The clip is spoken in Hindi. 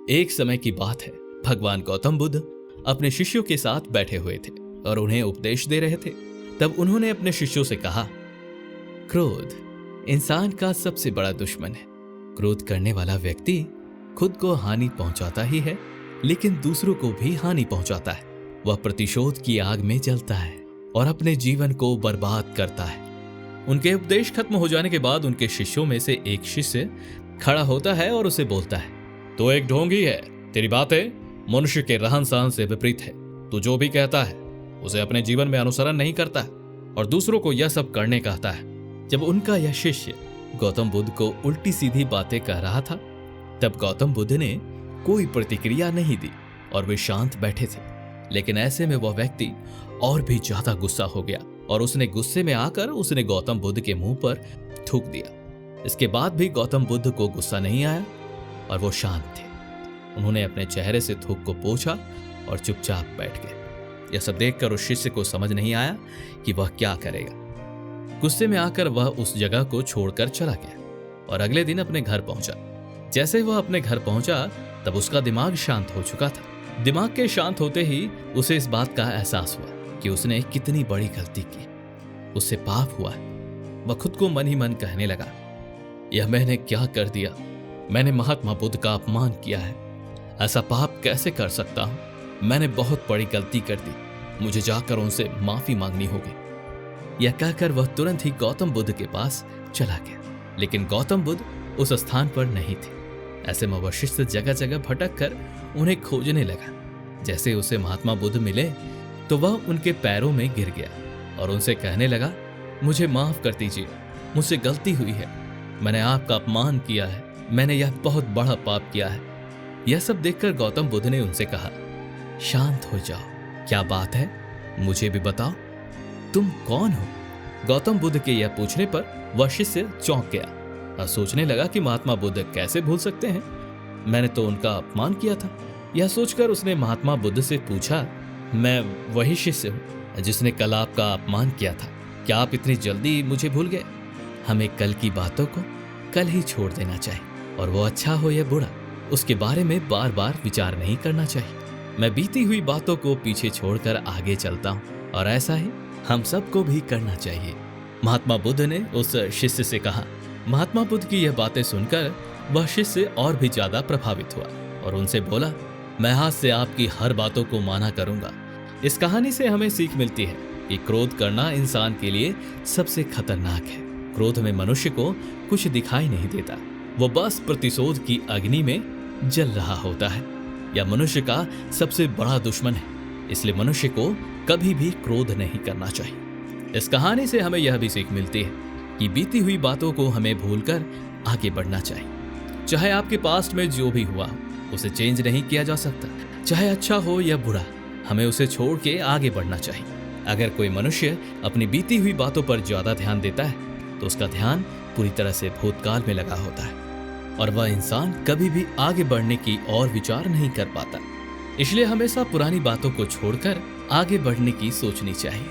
एक समय की बात है, भगवान गौतम बुद्ध अपने शिष्यों के साथ बैठे हुए थे और उन्हें उपदेश दे रहे थे। तब उन्होंने अपने शिष्यों से कहा, क्रोध इंसान का सबसे बड़ा दुश्मन है। क्रोध करने वाला व्यक्ति खुद को हानि पहुंचाता ही है, लेकिन दूसरों को भी हानि पहुंचाता है। वह प्रतिशोध की आग में जलता है और अपने जीवन को बर्बाद करता है। उनके उपदेश खत्म हो जाने के बाद उनके शिष्यों में से एक शिष्य खड़ा होता है और उसे बोलता है, तो एक ढोंगी है, तेरी बातें मनुष्य के रहन सहन से विपरीत है। तू जो भी कहता है उसे अपने जीवन में अनुसरण नहीं करता और दूसरों को यह सब करने कहता है। जब उनका यह शिष्य गौतम बुद्ध को उल्टी सीधी बातें कह रहा था, तब गौतम बुद्ध ने कोई प्रतिक्रिया नहीं दी और वे शांत बैठे थे। लेकिन ऐसे में वह व्यक्ति और भी ज्यादा गुस्सा हो गया और उसने गुस्से में आकर उसने गौतम बुद्ध के मुंह पर थूक दिया। इसके बाद भी गौतम बुद्ध को गुस्सा नहीं आया और वो शांत थे। उन्होंने अपने चेहरे से थूक को पोंछा और चुपचाप बैठ गए। यह सब देखकर उस शिष्य को समझ नहीं आया कि वह क्या करेगा। गुस्से में आकर वह उस जगह को छोड़कर चला गया और अगले दिन अपने घर पहुंचा। जैसे वह अपने घर पहुंचा तब उसका दिमाग शांत हो चुका था। दिमाग के शांत होते ही उसे इस बात का एहसास हुआ कि उसने कितनी बड़ी गलती की, उससे पाप हुआ है। वह खुद को मन ही मन कहने लगा, यह मैंने क्या कर दिया? मैंने महात्मा बुद्ध का अपमान किया है। ऐसा पाप कैसे कर सकता हूं? मैंने बहुत बड़ी गलती कर दी। मुझे जाकर उनसे माफी मांगनी होगी। यह कहकर वह तुरंत ही गौतम बुद्ध के पास चला गया। लेकिन गौतम बुद्ध उस स्थान पर नहीं थे। ऐसे में वह शिष्य जगह जगह भटक कर उन्हें खोजने लगा। जैसे उसे महात्मा बुद्ध मिले तो वह उनके पैरों में गिर गया और उनसे कहने लगा, मुझे माफ कर दीजिए, मुझसे गलती हुई है। मैंने आपका अपमान किया है। मैंने यह बहुत बड़ा पाप किया है। यह सब देखकर गौतम बुद्ध ने उनसे कहा, शांत हो जाओ, क्या बात है, मुझे भी बताओ, तुम कौन हो? गौतम बुद्ध के यह पूछने पर वह शिष्य चौंक गया और सोचने लगा कि महात्मा बुद्ध कैसे भूल सकते हैं, मैंने तो उनका अपमान किया था। यह सोचकर उसने महात्मा बुद्ध से पूछा, मैं वही शिष्य हूं जिसने कल आपका अपमान किया था। क्या आप इतनी जल्दी मुझे भूल गए? हमें कल की बातों को कल ही छोड़ देना चाहिए और वो अच्छा हो या बुरा, उसके बारे में बार बार विचार नहीं करना चाहिए। मैं बीती हुई बातों को पीछे छोड़कर आगे चलता हूँ और ऐसा ही हम सबको भी करना चाहिए। महात्मा बुद्ध ने उस शिष्य से कहा। महात्मा बुद्ध की यह बातें सुनकर वह शिष्य और भी ज्यादा प्रभावित हुआ और उनसे बोला, मैं आज से आपकी हर बातों को माना करूंगा। इस कहानी से हमें सीख मिलती है कि क्रोध करना इंसान के लिए सबसे खतरनाक है। क्रोध में मनुष्य को कुछ दिखाई नहीं देता, वो बस प्रतिशोध की अग्नि में जल रहा होता है। यह मनुष्य का सबसे बड़ा दुश्मन है, इसलिए मनुष्य को कभी भी क्रोध नहीं करना चाहिए। इस कहानी से हमें यह भी सीख मिलती है कि बीती हुई बातों को हमें भूलकर आगे बढ़ना चाहिए। चाहे आपके पास्ट में जो भी हुआ हो उसे चेंज नहीं किया जा सकता, चाहे अच्छा हो या बुरा, हमें उसे छोड़ के आगे बढ़ना चाहिए। अगर कोई मनुष्य अपनी बीती हुई बातों पर ज्यादा ध्यान देता है तो उसका ध्यान पूरी तरह से भूतकाल में लगा होता है और वह इंसान कभी भी आगे बढ़ने की और विचार नहीं कर पाता। इसलिए हमेशा पुरानी बातों को छोड़कर आगे बढ़ने की सोचनी चाहिए।